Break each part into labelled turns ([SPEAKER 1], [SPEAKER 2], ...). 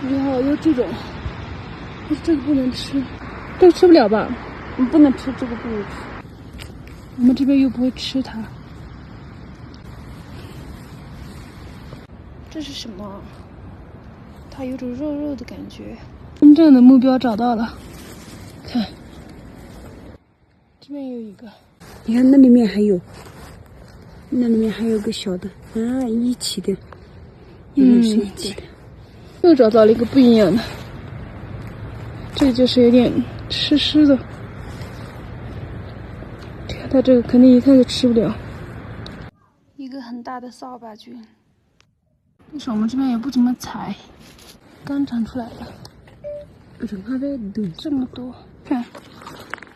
[SPEAKER 1] 然后有这种，但是这个不能吃，这个吃不了吧？
[SPEAKER 2] 不能吃，这个不能吃。
[SPEAKER 1] 我们这边又不会吃它。这是什么？它有种肉肉的感觉。真正的目标找到了，看，这边也有一个。
[SPEAKER 2] 你看那里面还有，那里面还有个小的啊，一起的，也是一起的。
[SPEAKER 1] 又找到了一个不一样的，这个就是有点湿湿的。看它这个肯定一看就吃不了。一个很大的扫把菌，但是我们这边也不怎么采，刚长出来的。这么多，看，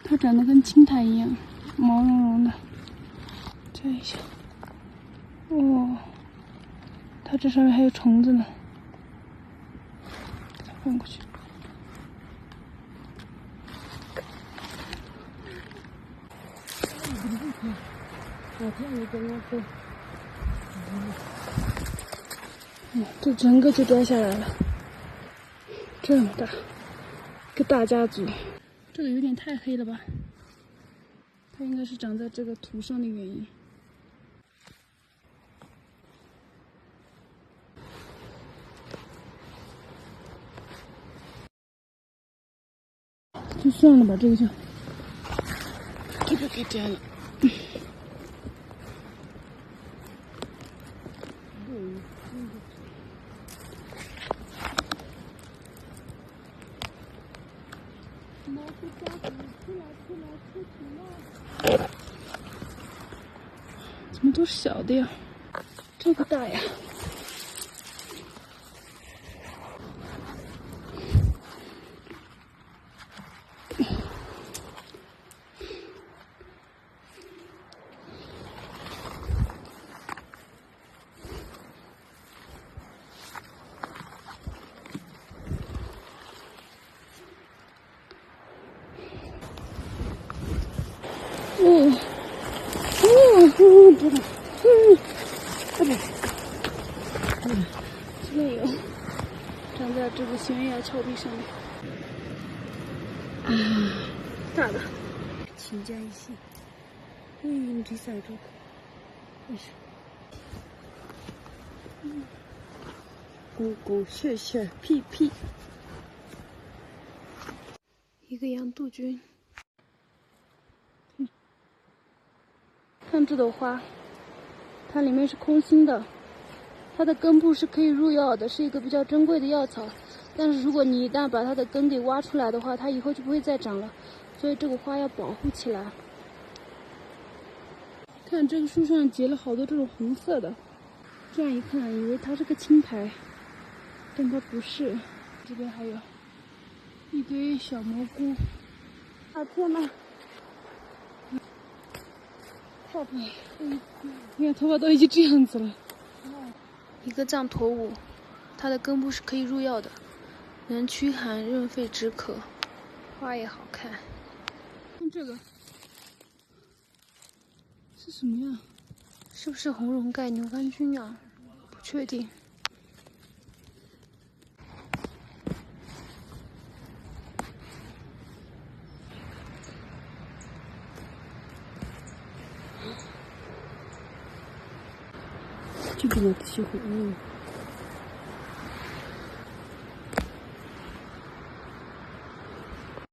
[SPEAKER 1] 它长得跟青苔一样，毛茸茸的。摘一下，哦，它这上面还有虫子呢，给它放过去。这整个就摘下来了，这么大，一个大家族。这个有点太黑了吧？它应该是长在这个土上的原因。就算了吧，这个给摘了。怎么都是小的呀？这个大呀！知道，这边有，长在这个悬崖峭壁上面。大的，
[SPEAKER 2] 请加一些。你这啥子？没事。公公谢谢屁屁。
[SPEAKER 1] 一个洋杜鹃。看这朵花，它里面是空心的，它的根部是可以入药的，是一个比较珍贵的药草。但是如果你一旦把它的根给挖出来的话，它以后就不会再长了，所以这个花要保护起来。看这个树上结了好多这种红色的，这样一看以为它是个青苔，但它不是。这边还有一堆小蘑菇。啊天哪！你看头发都已经这样子了。一个藏驼舞，它的根部是可以入药的，能驱寒润肺止渴，花也好看。看这个是什么呀？是不是红绒盖牛肝菌啊？不确定。
[SPEAKER 2] 就给我喜欢，